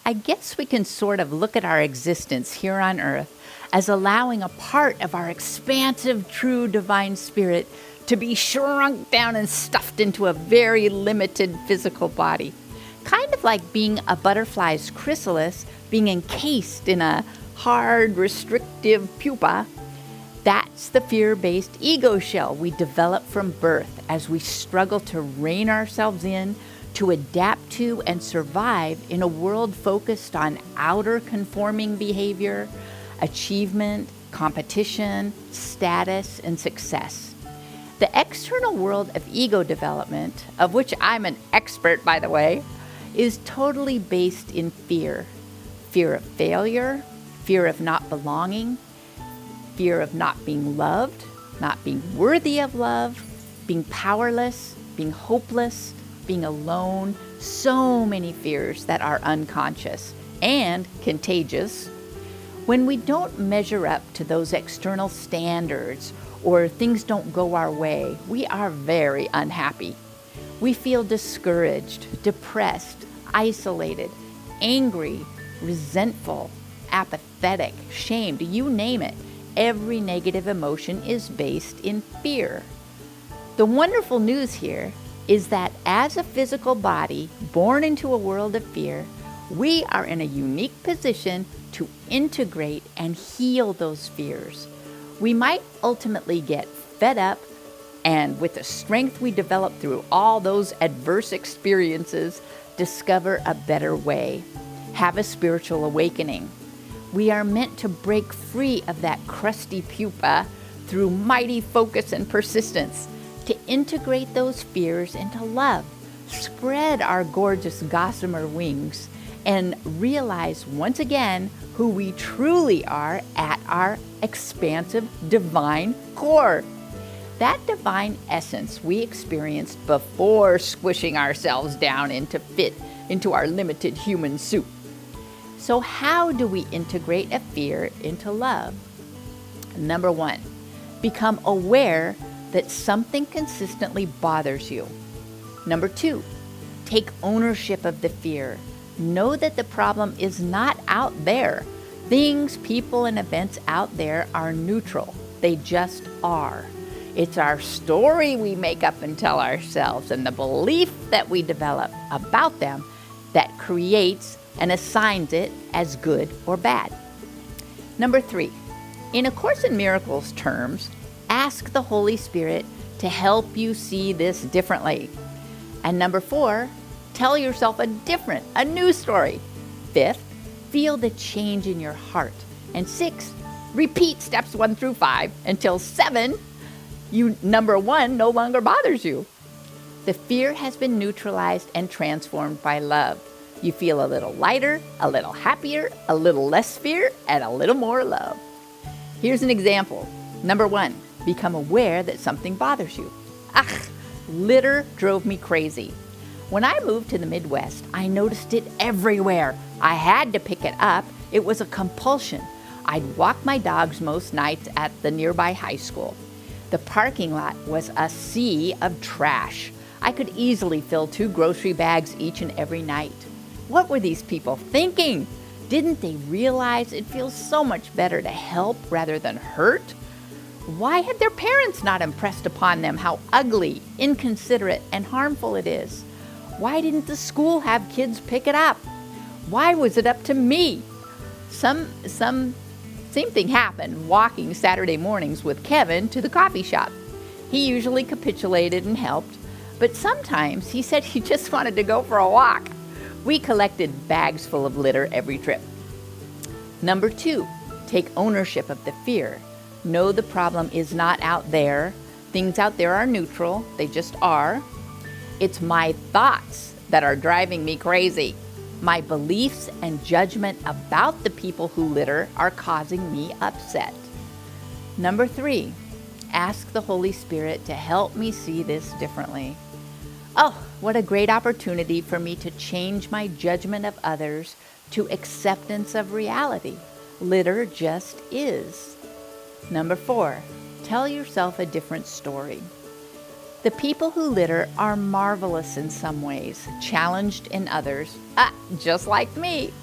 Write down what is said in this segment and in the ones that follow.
I guess we can sort of look at our existence here on earth as allowing a part of our expansive, true divine spirit to be shrunk down and stuffed into a very limited physical body. Kind of like being a butterfly's chrysalis being encased in a hard, restrictive pupa. That's the fear-based ego shell we develop from birth as we struggle to rein ourselves in, to adapt to and survive in a world focused on outer conforming behavior, achievement, competition, status, and success. The external world of ego development, of which I'm an expert, by the way, is totally based in fear. Fear of failure, fear of not belonging, fear of not being loved, not being worthy of love, being powerless, being hopeless, being alone. So many fears that are unconscious and contagious. When we don't measure up to those external standards or things don't go our way, we are very unhappy. We feel discouraged, depressed, isolated, angry, resentful, apathetic, shamed, you name it. Every negative emotion is based in fear. The wonderful news here is that as a physical body born into a world of fear, we are in a unique position to integrate and heal those fears. We might ultimately get fed up, and with the strength we develop through all those adverse experiences, discover a better way, have a spiritual awakening. We are meant to break free of that crusty pupa through mighty focus and persistence, to integrate those fears into love, spread our gorgeous gossamer wings, and realize once again who we truly are at our expansive divine core. That divine essence we experienced before squishing ourselves down to fit into our limited human suit. So how do we integrate a fear into love? Number one, become aware that something consistently bothers you. Number two, take ownership of the fear. Know that the problem is not out there. Things, people, and events out there are neutral. They just are. It's our story we make up and tell ourselves and the belief that we develop about them that creates and assigns it as good or bad. Number three, in A Course in Miracles terms, ask the Holy Spirit to help you see this differently. And number four, tell yourself a new story. Fifth, feel the change in your heart. And six, repeat steps 1 through 5 until 7, number 1 no longer bothers you. The fear has been neutralized and transformed by love. You feel a little lighter, a little happier, a little less fear, and a little more love. Here's an example. Number 1, become aware that something bothers you. Litter drove me crazy. When I moved to the Midwest, I noticed it everywhere. I had to pick it up. It was a compulsion. I'd walk my dogs most nights at the nearby high school. The parking lot was a sea of trash. I could easily fill 2 grocery bags each and every night. What were these people thinking? Didn't they realize it feels so much better to help rather than hurt? Why had their parents not impressed upon them how ugly, inconsiderate, and harmful it is? Why didn't the school have kids pick it up? Why was it up to me? Same thing happened walking Saturday mornings with Kevin to the coffee shop. He usually capitulated and helped, but sometimes he said he just wanted to go for a walk. We collected bags full of litter every trip. Number 2, take ownership of the fear. Know the problem is not out there. Things out there are neutral. They just are. It's my thoughts that are driving me crazy. My beliefs and judgment about the people who litter are causing me upset. Number 3, ask the Holy Spirit to help me see this differently. Oh, what a great opportunity for me to change my judgment of others to acceptance of reality. Litter just is. Number 4, tell yourself a different story. The people who litter are marvelous in some ways, challenged in others, just like me.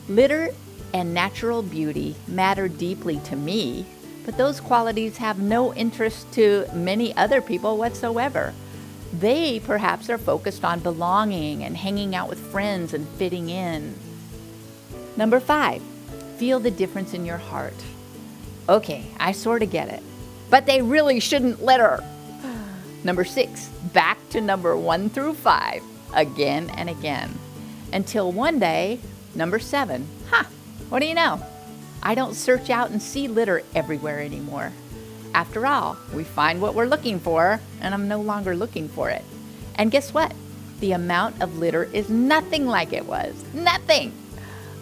Litter and natural beauty matter deeply to me, but those qualities have no interest to many other people whatsoever. They perhaps are focused on belonging and hanging out with friends and fitting in. Number 5, feel the difference in your heart. Okay, I sort of get it, but they really shouldn't litter. Number 6, back to number 1 through 5, again and again. Until one day, number 7, what do you know? I don't search out and see litter everywhere anymore. After all, we find what we're looking for, and I'm no longer looking for it. And guess what? The amount of litter is nothing like it was. Nothing!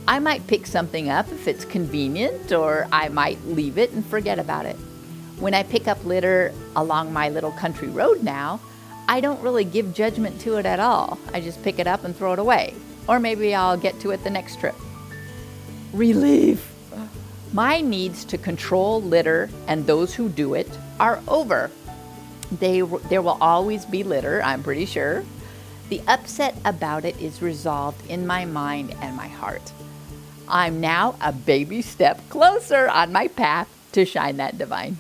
I might pick something up if it's convenient, or I might leave it and forget about it. When I pick up litter along my little country road now, I don't really give judgment to it at all. I just pick it up and throw it away. Or maybe I'll get to it the next trip. Relief! My needs to control litter and those who do it are over. There will always be litter, I'm pretty sure. The upset about it is resolved in my mind and my heart. I'm now a baby step closer on my path to shine that divine.